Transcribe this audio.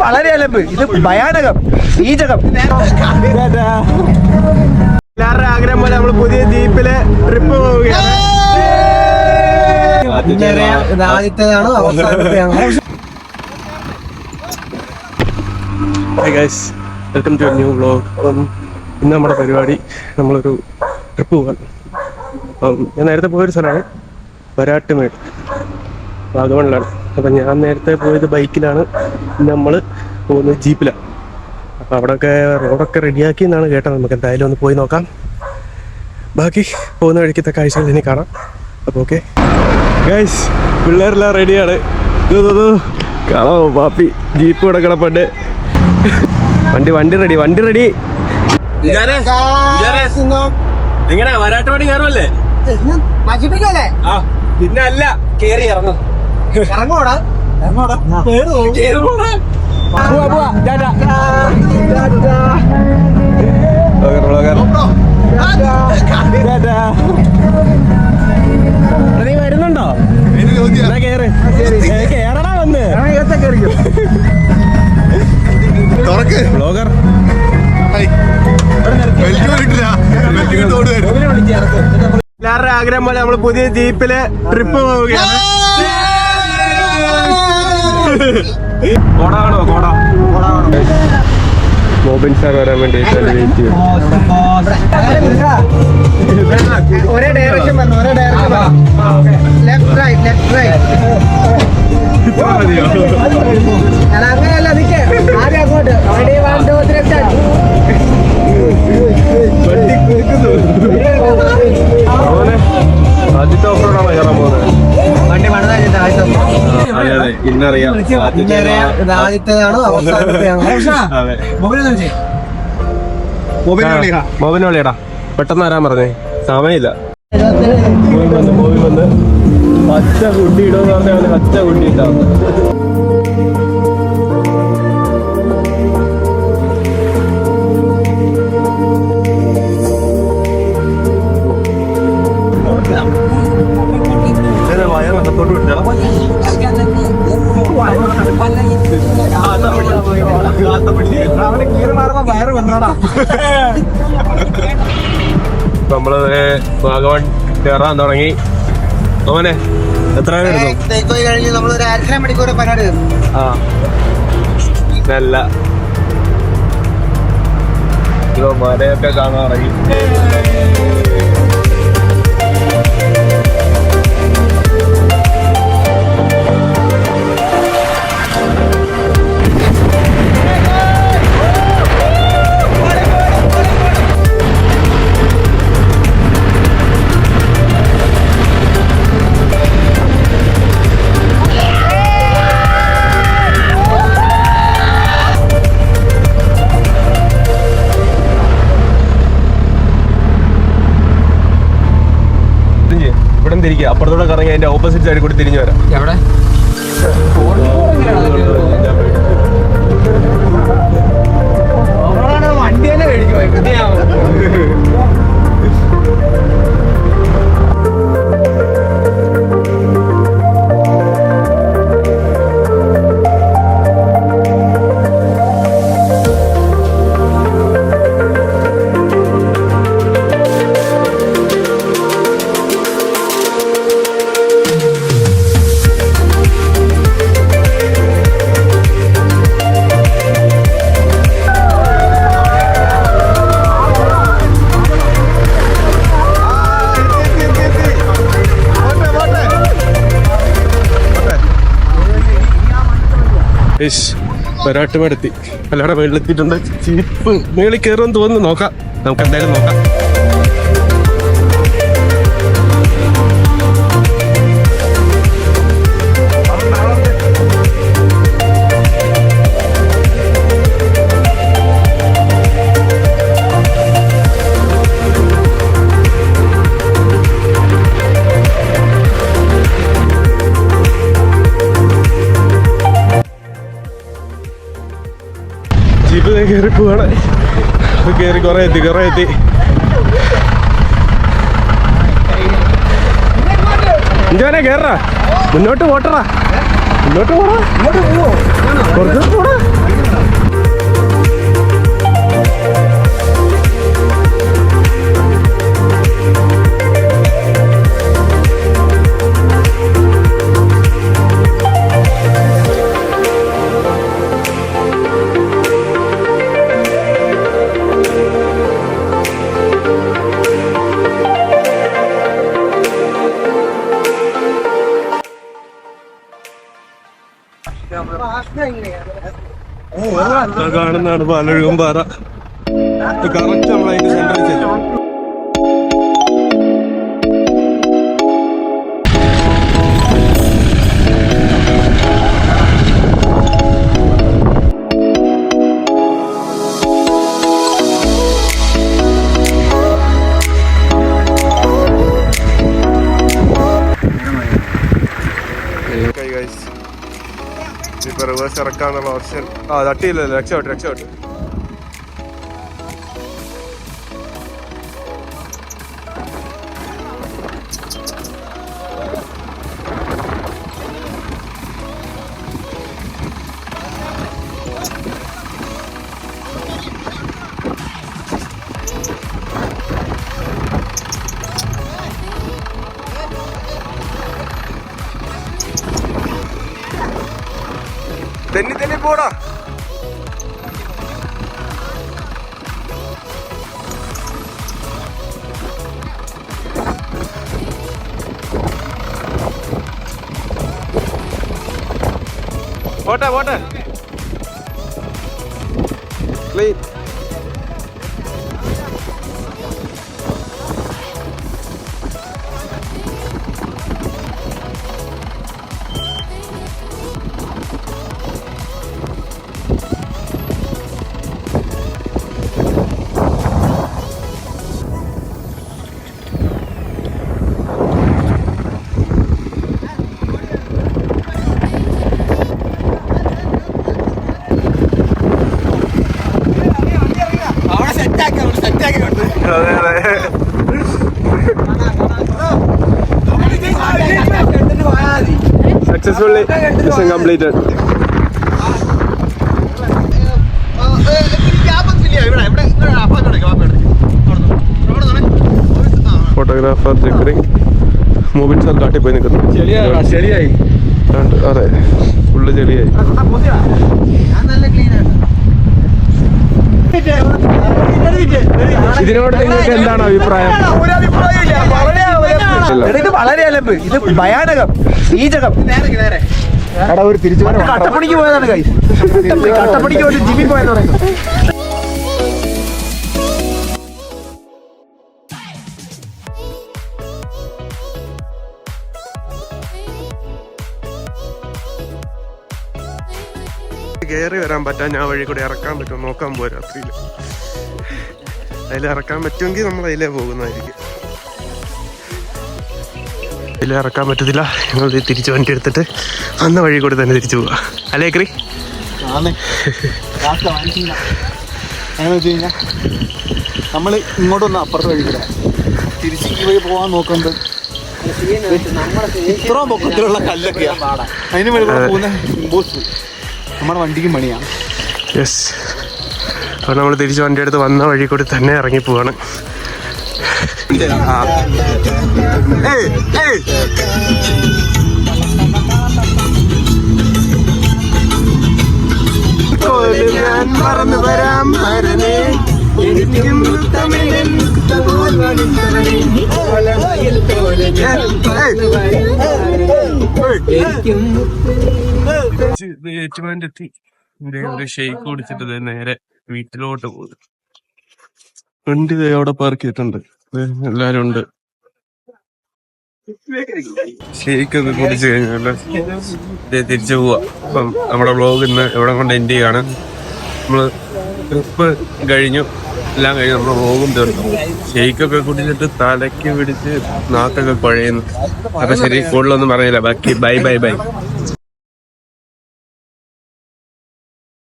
വളരെ അലമ്പ്, ഇത് ഭയാനകം, നീചകം. എല്ലാവരുടെ ആഗ്രഹം പോലെ നമ്മൾ പുതിയ ജീപ്പില് ട്രിപ്പ് പോവുകയാണ്. ആദ്യത്തേതാണ്, അവസാനത്തെയാണ്. Hi guys, welcome to new vlog. ഇന്ന് നമ്മുടെ പരിപാടി നമ്മളൊരു ട്രിപ്പ് പോകാൻ. ഞാൻ നേരത്തെ പോയൊരു സ്ഥലമാണ് വരാട്ടുമേട്, വാഗമണിലാണ്. അപ്പം ഞാൻ നേരത്തെ പോയത് ബൈക്കിലാണ്, നമ്മൾ പോകുന്നത് ജീപ്പിലാണ്. അപ്പോൾ അവിടെയൊക്കെ റോഡൊക്കെ റെഡിയാക്കി എന്നാണ് കേട്ടത്. നമുക്ക് എന്തായാലും ഒന്ന് പോയി നോക്കാം. ബാക്കി പോകുന്ന വഴിക്കത്തെ കാഴ്ചകൾ ഇനി കാണാം. അപ്പോൾ ഓക്കെ ഗൈസ്, പിള്ളേരെല്ലാം റെഡിയാണ്. കാണാമോ പാപ്പി, ജീപ്പ് ഇവിടെ കിടപ്പുണ്ട്. വണ്ടി റെഡി. എങ്ങനെ വരാട്ടുപടി കയറുമല്ലേ? ആ പിന്നെ അല്ല, കേറി ഇറങ്ങും. ഇറങ്ങോടാ. നീ വരുന്നുണ്ടോ? കേറടാ വന്ന് ബ്ലോഗർ. എല്ലാവരുടെ ആഗ്രഹം പോലെ നമ്മൾ പുതിയ ജീപ്പില് ട്രിപ്പ് പോവുകയാണ്. കോടാണോ? കോട മോബിൻ സാർ വരാൻ വേണ്ടി വെയിറ്റ് ചെയ്യും. ഒരേ ഡയറക്ഷൻ പറഞ്ഞു, ലെഫ്റ്റ് റൈറ്റ്. അങ്ങനെയല്ല, നിൽക്കേ ആദ്യം അങ്ങോട്ട്. Ready, 1 2 3 start. ആദ്യത്തെ ഓഫ് റോഡാണോ കയറാൻ പോകുന്നത്? വണ്ടി പണിതാ ഇന്നറിയാം. ആദ്യത്തേതാണ്, അവസാനത്തെയാണ്. മൊബൈൽ വിളിയടാ, പെട്ടെന്ന് വരാൻ പറഞ്ഞേ, സമയമില്ല. മൂവി വന്ന് പച്ച കുട്ടി ഇടുമെന്ന് പറഞ്ഞാൽ പച്ച കുട്ടി ഇട്ടാവും. വയറകത്തോട്ട് വിട്ടണം. നമ്മള് വാഗമൺ കയറാൻ തുടങ്ങി. ഓനെ എത്ര നേരം നമ്മളൊരു 1.5 മണിക്കൂർ പരിപാടി. ആ നല്ല മരയൊക്കെ കാണാൻ തുടങ്ങി. തിരിക്കുക, അപ്പുറത്തോടെ കറങ്ങി അതിന്റെ ഓപ്പോസിറ്റ് സൈഡിൽ കൂടി തിരിഞ്ഞു വരാം. എവിടെ വണ്ടി തന്നെ മേടിക്കും. വരാട്ടുമേടെത്തി, എല്ലാവരുടെ മേളിലെത്തിയിട്ടുണ്ട്. ജീപ്പ് മേളിൽ കയറുമെന്ന് തോന്നുന്നു. നോക്കാം, നമുക്ക് എന്തായാലും നോക്കാം. ജീപ്പ് കയറി പോവാണ്. കയറി കുറെ എത്തി. ഇഞ്ചോനെ കേറാ, മുന്നോട്ട് പോട്ടറാ, മുന്നോട്ട് പോടാ, കുറച്ച് പോടാ. കാണുന്നതാണ് പാലൊഴുകും പാറ. കറക്റ്റ് നമ്മൾ അതിന്റെ സെന്ററിൽ ചെല്ലും. ഇപ്പൊ റിവേഴ്സ് ഇറക്കാന്നുള്ള ഓപ്ഷൻ തട്ടിയില്ലല്ലോ. രക്ഷപ്പെട്ടു. തെന്നി പോടാ. പോട്ടെ clean. Successfully mission completed. Photographer ജഗ്രി മൊബൈൽ സാർ കാട്ടി പോയി നിൽക്കുന്നു. ശരിയായി. അതെ, ഫുള്ള് ചെളിയായി. ഇതിനോട് നിങ്ങൾക്ക് എന്താണ് അഭിപ്രായം? ഇത് വളരെ അലമ്പ്, ഇത് ഭയാനകം, നീചകം. ഒരു തിരിച്ചു കട്ടപ്പണിക്ക് പോയതാണ് കൈ, കട്ടപ്പണിക്ക് പോയിട്ട് ജിമ്മിൽ പോയെന്ന് പറയുന്നത്. കയറി വരാൻ പറ്റാൻ ഞാൻ വഴി കൂടെ ഇറക്കാൻ പറ്റുമോ നോക്കാൻ പോയി രാത്രിയിൽ. അതിൽ ഇറക്കാൻ പറ്റുമെങ്കിൽ നമ്മൾ അതിലേ പോകുന്നതായിരിക്കും. അതിൽ ഇറക്കാൻ പറ്റത്തില്ല, ഞങ്ങൾ തിരിച്ച് വണ്ടി എടുത്തിട്ട് വന്ന വഴി കൂടെ തന്നെ തിരിച്ചു പോവാ. അല്ലേ ക്രി? നമ്മൾ ഇങ്ങോട്ടൊന്ന് അപ്പുറത്ത് വഴി കൂടെ തിരിച്ച് ഈ വഴി പോകാൻ നോക്കുമ്പോൾ ഇത്ര പൊക്കത്തിലുള്ള കല്ലൊക്കെയാ. അതിന് വഴി പോകുന്ന ഇമ്പോസിബിൾ. നമ്മുടെ വണ്ടിക്ക് പണിയാണ്. യെസ്, അപ്പോൾ നമ്മൾ തിരിച്ച് വണ്ടി എടുത്ത് വന്ന വഴി കൂടി തന്നെ ഇറങ്ങി പോവാണ്. മറന്നു വരാം മരനേ എനിക്കും ഏറ്റുമാനെത്തി ഒരു ഷെയ്ക്ക് കുടിച്ചിട്ട് നേരെ വീട്ടിലോട്ട് പോകും. വണ്ടി അവിടെ പാർക്ക് ചെയ്തിട്ടുണ്ട്, എല്ലാരും ഉണ്ട്. ഷെയ്ക്കൊക്കെ കുടിച്ചു കഴിഞ്ഞാൽ തിരിച്ചു പോവാ. അപ്പം നമ്മുടെ വ്ളോഗ് ഇന്ന് ഇവിടെ കൊണ്ട് എൻഡ് ചെയ്യാണ്. നമ്മള് ട്രിപ്പ് കഴിഞ്ഞു, എല്ലാം കഴിഞ്ഞു, നമ്മുടെ വ്ളോഗും തീർന്നു. ഷെയ്ക്കൊക്കെ കുടിച്ചിട്ട് തലയ്ക്ക് പിടിച്ച് നാക്കൊക്കെ കുഴയുന്നു. അപ്പൊ ശരി, കൂടുതലൊന്നും പറഞ്ഞില്ല. ബാക്കി ബൈ.